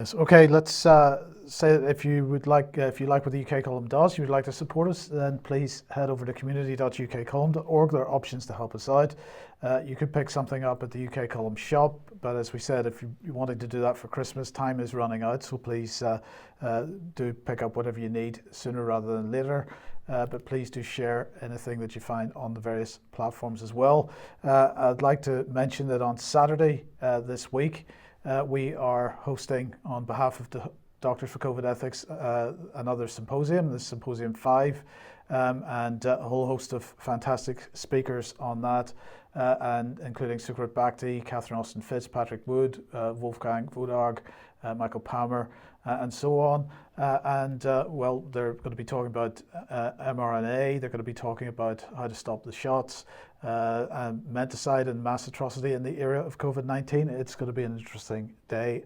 Yes. Okay, let's say that if you like what the UK column does, you would like to support us, then please head over to community.ukcolumn.org. There are options to help us out. You could pick something up at the UK column shop, but as we said, if you wanted to do that for Christmas, time is running out, so please do pick up whatever you need sooner rather than later. But please do share anything that you find on the various platforms as well. I'd like to mention that on Saturday this week, we are hosting, on behalf of the Doctors for COVID Ethics, another symposium, this Symposium 5, and a whole host of fantastic speakers on that, and including Sucrit Bhakti, Catherine Austin Fitz, Patrick Wood, Wolfgang Wodarg, Michael Palmer, and so on. Well, they're going to be talking about mRNA, they're going to be talking about how to stop the shots, and menticide and mass atrocity in the era of COVID-19. It's going to be an interesting day,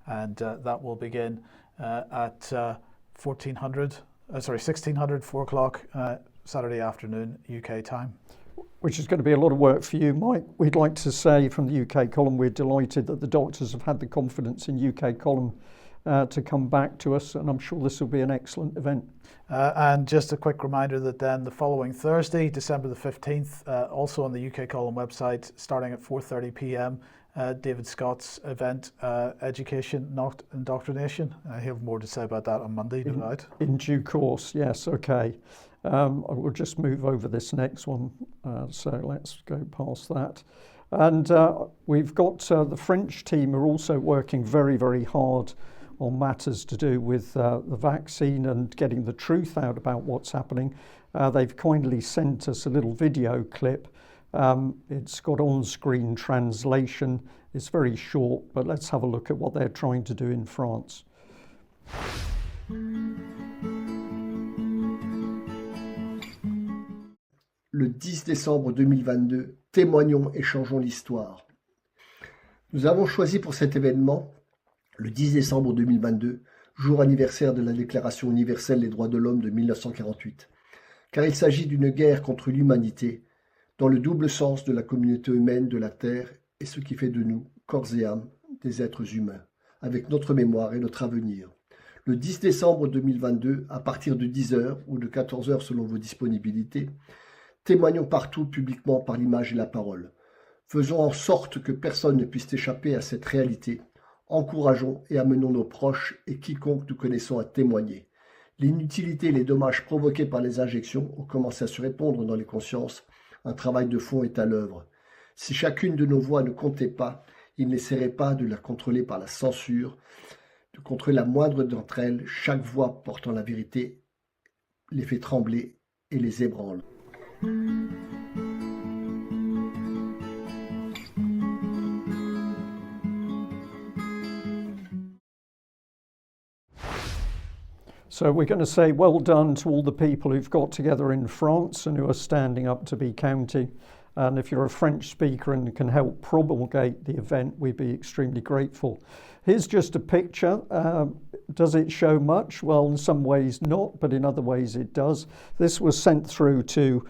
and that will begin at 1600, 4 o'clock Saturday afternoon UK time. Which is going to be a lot of work for you, Mike. We'd like to say from the UK column, we're delighted that the doctors have had the confidence in UK column to come back to us, and I'm sure this will be an excellent event. And just a quick reminder that then the following Thursday, December the 15th, also on the UK column website, starting at 4:30 p.m, David Scott's event, Education, Not Indoctrination. He'll have more to say about that on Monday, no doubt. In due course, yes, okay. I will just move over this next one, so let's go past that. And we've got the French team are also working very, very hard on matters to do with the vaccine and getting the truth out about what's happening. They've kindly sent us a little video clip. It's got on-screen translation. It's very short, but let's have a look at what they're trying to do in France. Le 10 décembre 2022, témoignons et changeons l'histoire. Nous avons choisi pour cet événement, le 10 décembre 2022, jour anniversaire de la Déclaration universelle des droits de l'homme de 1948, car il s'agit d'une guerre contre l'humanité, dans le double sens de la communauté humaine de la Terre et ce qui fait de nous, corps et âme, des êtres humains, avec notre mémoire et notre avenir. Le 10 décembre 2022, à partir de 10h ou de 14h selon vos disponibilités, témoignons partout publiquement par l'image et la parole. Faisons en sorte que personne ne puisse échapper à cette réalité. Encourageons et amenons nos proches et quiconque nous connaissons à témoigner. L'inutilité et les dommages provoqués par les injections ont commencé à se répandre dans les consciences. Un travail de fond est à l'œuvre. Si chacune de nos voix ne comptait pas, il n'essaierait pas de la contrôler par la censure, de contrôler la moindre d'entre elles. Chaque voix portant la vérité les fait trembler et les ébranle. So we're going to say well done to all the people who've got together in France and who are standing up to be counted. And if you're a French speaker and can help promulgate the event, we'd be extremely grateful. Here's just a picture. Does it show much? Well, in some ways not, but in other ways it does. This was sent through to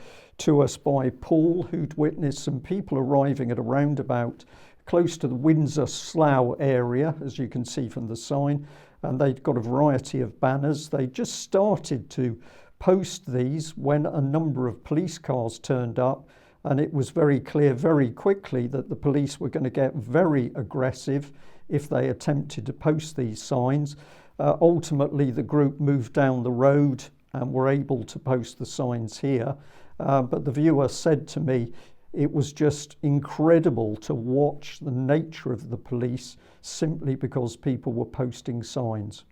us by Paul, who'd witnessed some people arriving at a roundabout close to the Windsor Slough area, as you can see from the sign, and they'd got a variety of banners. They just started to post these when a number of police cars turned up, and it was very clear very quickly that the police were going to get very aggressive if they attempted to post these signs. Ultimately, the group moved down the road and were able to post the signs here. But the viewer said to me, it was just incredible to watch the nature of the police simply because people were posting signs.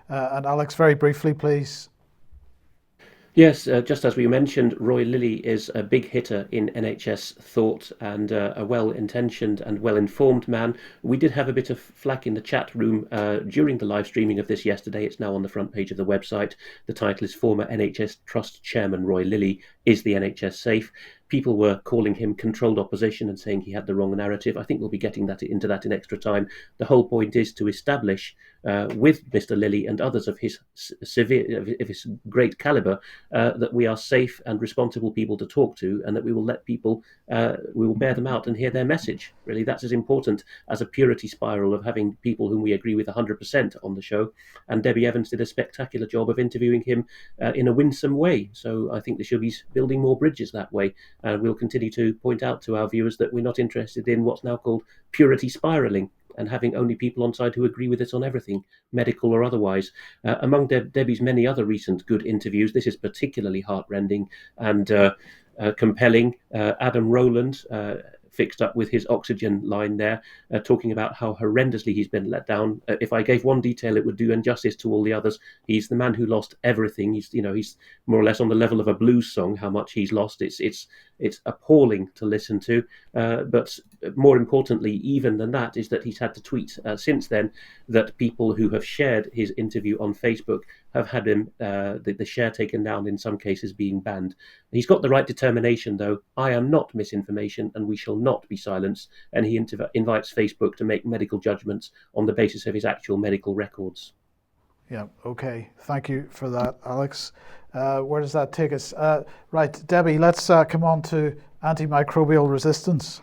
And Alex, very briefly, please. Yes, just as we mentioned, Roy Lilley is a big hitter in NHS thought and a well-intentioned and well-informed man. We did have a bit of flack in the chat room during the live streaming of this yesterday. It's now on the front page of the website. The title is Former NHS Trust Chairman Roy Lilley, Is the NHS Safe? people were calling him controlled opposition and saying he had the wrong narrative. I think we'll be getting into that in extra time. The whole point is to establish with Mr. Lilley and others of his great caliber that we are safe and responsible people to talk to, and that we will let people, we will bear them out and hear their message. Really, that's as important as a purity spiral of having people whom we agree with 100% on the show. And Debi Evans did a spectacular job of interviewing him in a winsome way. So I think they should be building more bridges that way. We'll continue to point out to our viewers that we're not interested in what's now called purity spiraling, and having only people on side who agree with us on everything, medical or otherwise. Among Debi's many other recent good interviews, this is particularly heartrending and compelling. Adam Rowland fixed up with his oxygen line there, talking about how horrendously he's been let down. If I gave one detail, it would do injustice to all the others. He's the man who lost everything. He's more or less on the level of a blues song, how much he's lost. It's appalling to listen to. But more importantly, even than that, is that he's had to tweet since then that people who have shared his interview on Facebook have had him the share taken down, in some cases being banned. He's got the right determination, though. I am not misinformation, and we shall not be silenced. And he invites Facebook to make medical judgments on the basis of his actual medical records. Yeah, okay. Thank you for that, Alex. Where does that take us? Right, Debi, let's come on to antimicrobial resistance.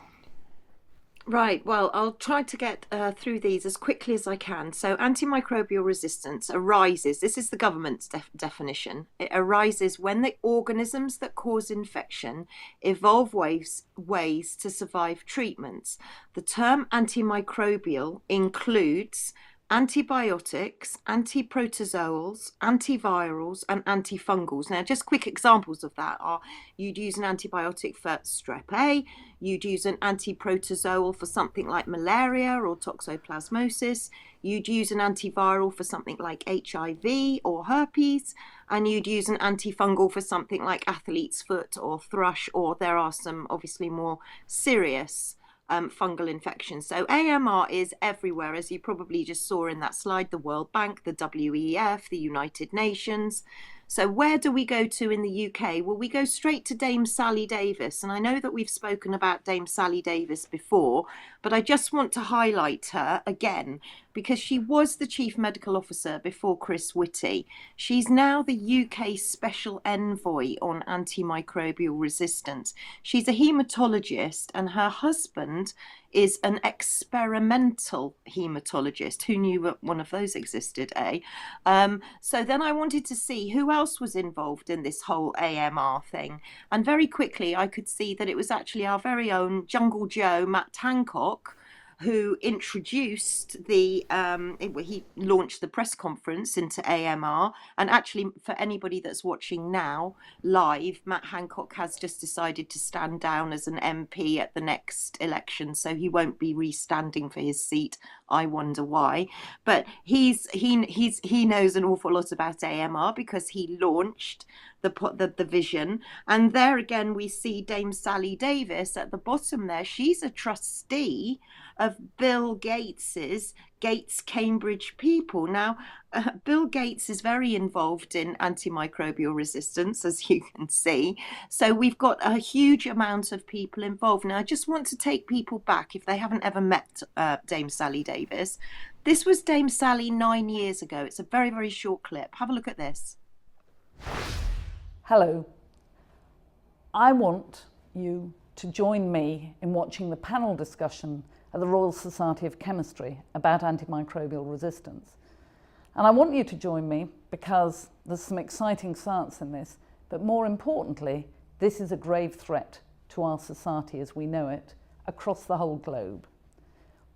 Right, well, I'll try to get through these as quickly as I can. So antimicrobial resistance arises, this is the government's definition, it arises when the organisms that cause infection evolve ways to survive treatments. The term antimicrobial includes antibiotics, antiprotozoals, antivirals, and antifungals. Now, just quick examples of that are you'd use an antibiotic for strep A, you'd use an antiprotozoal for something like malaria or toxoplasmosis, you'd use an antiviral for something like HIV or herpes, and you'd use an antifungal for something like athlete's foot or thrush, or there are some obviously more serious fungal infections. So AMR is everywhere, as you probably just saw in that slide, the World Bank, the WEF, the United Nations. So where do we go to in the UK? Well, we go straight to Dame Sally Davies. And I know that we've spoken about Dame Sally Davies before, but I just want to highlight her again because she was the Chief Medical Officer before Chris Whitty. She's now the UK Special Envoy on antimicrobial resistance. She's a haematologist, and her husband is an experimental haematologist. Who knew that one of those existed, eh? So then I wanted to see who else was involved in this whole AMR thing. And very quickly I could see that it was actually our very own Jungle Joe, Matt Hancock, who introduced he launched the press conference into AMR. And actually, for anybody that's watching now live, Matt Hancock has just decided to stand down as an MP at the next election, so he won't be re-standing for his seat. I wonder why, but he knows an awful lot about AMR because he launched the vision. And there again we see Dame Sally Davies at the bottom there. She's a trustee of Bill Gates's Gates Cambridge People. Now Bill Gates is very involved in antimicrobial resistance, as you can see, so we've got a huge amount of people involved. Now I just want to take people back, if they haven't ever met Dame Sally Davies. This was Dame Sally 9 years ago. It's a very, very short clip. Have a look at this. Hello. I want you to join me in watching the panel discussion at the Royal Society of Chemistry about antimicrobial resistance. And I want you to join me because there's some exciting science in this, but more importantly, this is a grave threat to our society as we know it across the whole globe.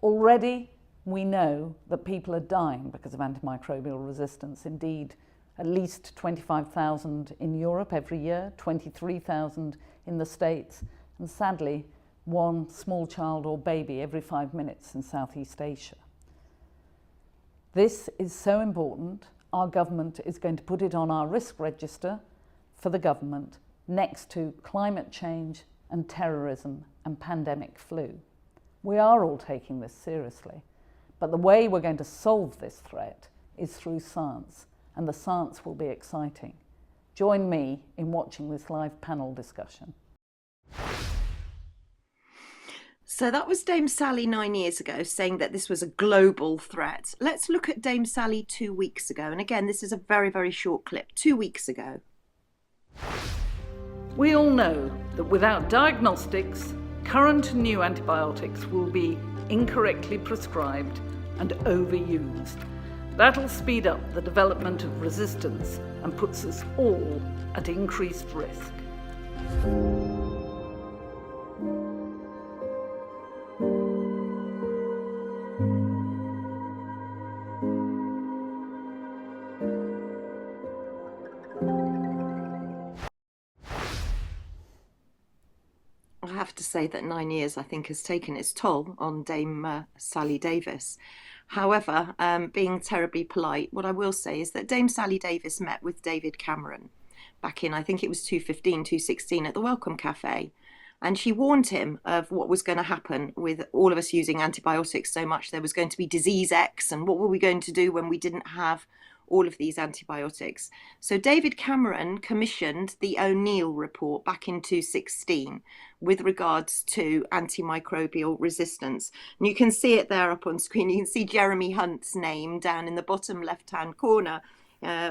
Already we know that people are dying because of antimicrobial resistance. Indeed, at least 25,000 in Europe every year, 23,000 in the States, and sadly, one small child or baby every 5 minutes in Southeast Asia. This is so important, our government is going to put it on our risk register for the government next to climate change and terrorism and pandemic flu. We are all taking this seriously, but the way we're going to solve this threat is through science, and the science will be exciting. Join me in watching this live panel discussion. So that was Dame Sally 9 years ago saying that this was a global threat. Let's look at Dame Sally 2 weeks ago. And again, this is a very, very short clip. 2 weeks ago. We all know that without diagnostics, current and new antibiotics will be incorrectly prescribed and overused. That'll speed up the development of resistance and puts us all at increased risk. I have to say that 9 years, I think, has taken its toll on Dame Sally Davies. However, being terribly polite, what I will say is that Dame Sally Davies met with David Cameron back in, I think it was 2015, 2016 at the Welcome Cafe. And she warned him of what was going to happen with all of us using antibiotics so much. There was going to be disease X, and what were we going to do when we didn't have all of these antibiotics? So David Cameron commissioned the O'Neill report back in 2016 with regards to antimicrobial resistance. And you can see it there up on screen. You can see Jeremy Hunt's name down in the bottom left-hand corner.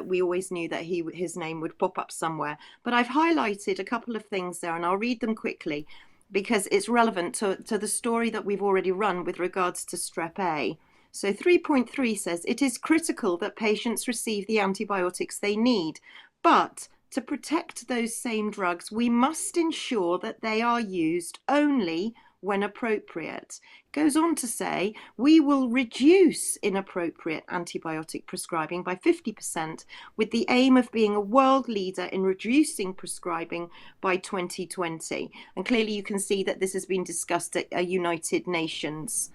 We always knew that his name would pop up somewhere. But I've highlighted a couple of things there, and I'll read them quickly because it's relevant to the story that we've already run with regards to Strep A. So 3.3 says, it is critical that patients receive the antibiotics they need, but to protect those same drugs, we must ensure that they are used only when appropriate. It goes on to say, we will reduce inappropriate antibiotic prescribing by 50% with the aim of being a world leader in reducing prescribing by 2020. And clearly you can see that this has been discussed at a United Nations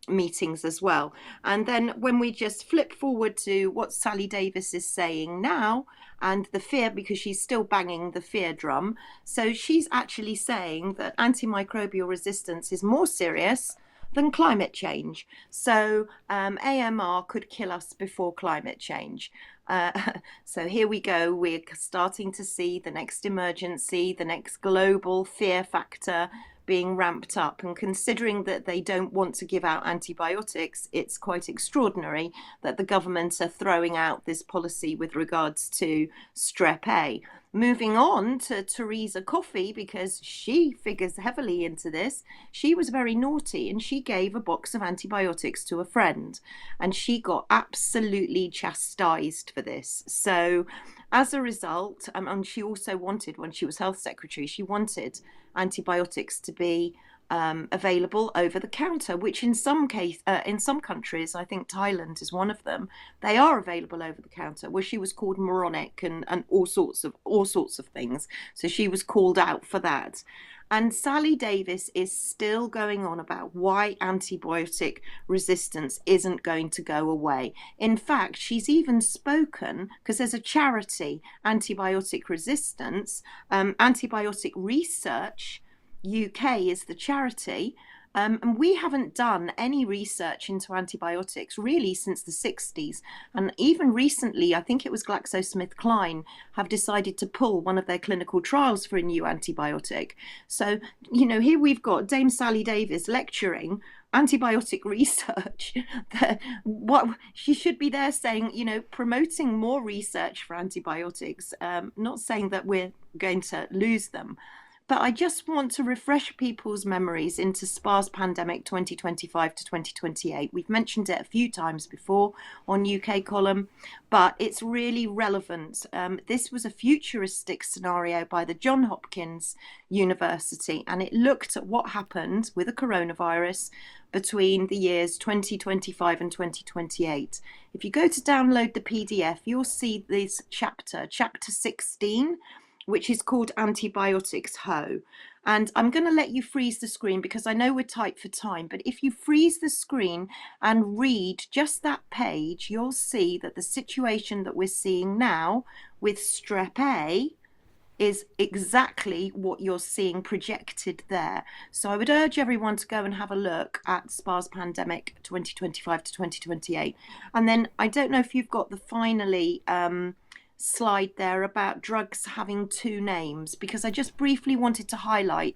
meetings as well. And then when we just flip forward to what Sally Davies is saying now, and the fear, because she's still banging the fear drum. So she's actually saying that antimicrobial resistance is more serious than climate change. So AMR could kill us before climate change. So here we go. We're starting to see the next emergency, the next global fear factor being ramped up, and considering that they don't want to give out antibiotics, it's quite extraordinary that the government are throwing out this policy with regards to Strep A. Moving on to Theresa Coffey, because she figures heavily into this. She was very naughty and she gave a box of antibiotics to a friend, and she got absolutely chastised for this. So as a result, and she also wanted, when she was health secretary, she wanted antibiotics to be available over the counter, which in some countries, I think Thailand is one of them, they are available over the counter, where she was called moronic and all sorts of things. So she was called out for that. And Sally Davies is still going on about why antibiotic resistance isn't going to go away. In fact, she's even spoken, because there's a charity, Antibiotic Resistance, Antibiotic Research UK is the charity, and we haven't done any research into antibiotics really since the 60s. And even recently, I think it was GlaxoSmithKline have decided to pull one of their clinical trials for a new antibiotic. So, you know, here we've got Dame Sally Davies lecturing antibiotic research. What she should be there saying, you know, promoting more research for antibiotics, not saying that we're going to lose them. But I just want to refresh people's memories into SPA's pandemic 2025 to 2028. We've mentioned it a few times before on UK Column, but it's really relevant. This was a futuristic scenario by the Johns Hopkins University, and it looked at what happened with a coronavirus between the years 2025 and 2028. If you go to download the PDF, you'll see this chapter 16, which is called Antibiotics Ho. And I'm going to let you freeze the screen because I know we're tight for time, but if you freeze the screen and read just that page, you'll see that the situation that we're seeing now with Strep A is exactly what you're seeing projected there. So I would urge everyone to go and have a look at SPA's pandemic 2025 to 2028. And then I don't know if you've got the finally slide there about drugs having two names, because I just briefly wanted to highlight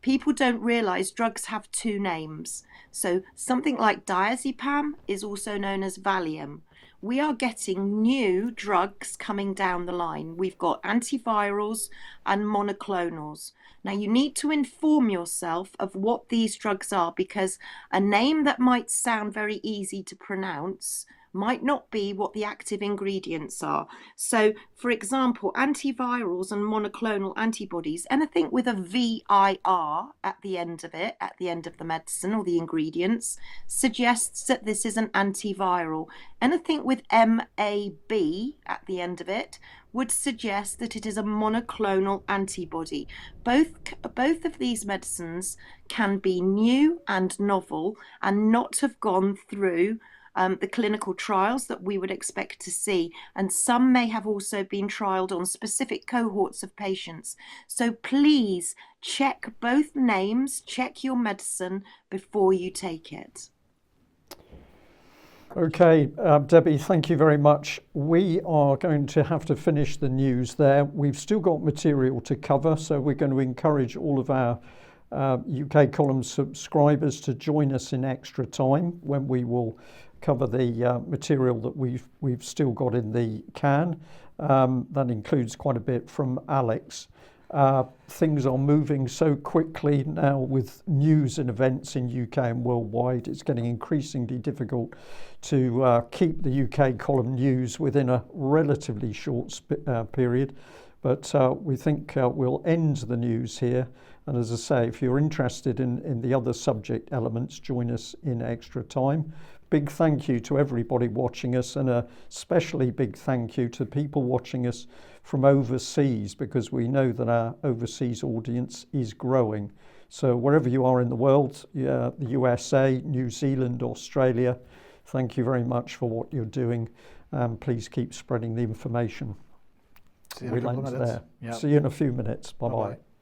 people don't realise drugs have two names. So something like diazepam is also known as Valium. We are getting new drugs coming down the line. We've got antivirals and monoclonals. Now you need to inform yourself of what these drugs are, because a name that might sound very easy to pronounce might not be what the active ingredients are. So, for example, antivirals and monoclonal antibodies, anything with a VIR at the end of it, at the end of the medicine or the ingredients, suggests that this is an antiviral. Anything with MAB at the end of it would suggest that it is a monoclonal antibody. Both of these medicines can be new and novel and not have gone through the clinical trials that we would expect to see, and some may have also been trialled on specific cohorts of patients. So please check both names, check your medicine before you take it. Okay, Debbie, thank you very much. We are going to have to finish the news there. We've still got material to cover, so we're going to encourage all of our UK Column subscribers to join us in extra time when we will cover the material that we've still got in the can. That includes quite a bit from Alex. Things are moving so quickly now with news and events in UK and worldwide. It's getting increasingly difficult to keep the UK Column news within a relatively short period. But we think we'll end the news here. And as I say, if you're interested in the other subject elements, join us in extra time. Big thank you to everybody watching us, and a especially big thank you to people watching us from overseas, because we know that our overseas audience is growing. So wherever you are in the world, the USA, New Zealand, Australia, thank you very much for what you're doing. Please keep spreading the information. See you in a couple of minutes. See you in a few minutes. Bye-bye. Bye-bye.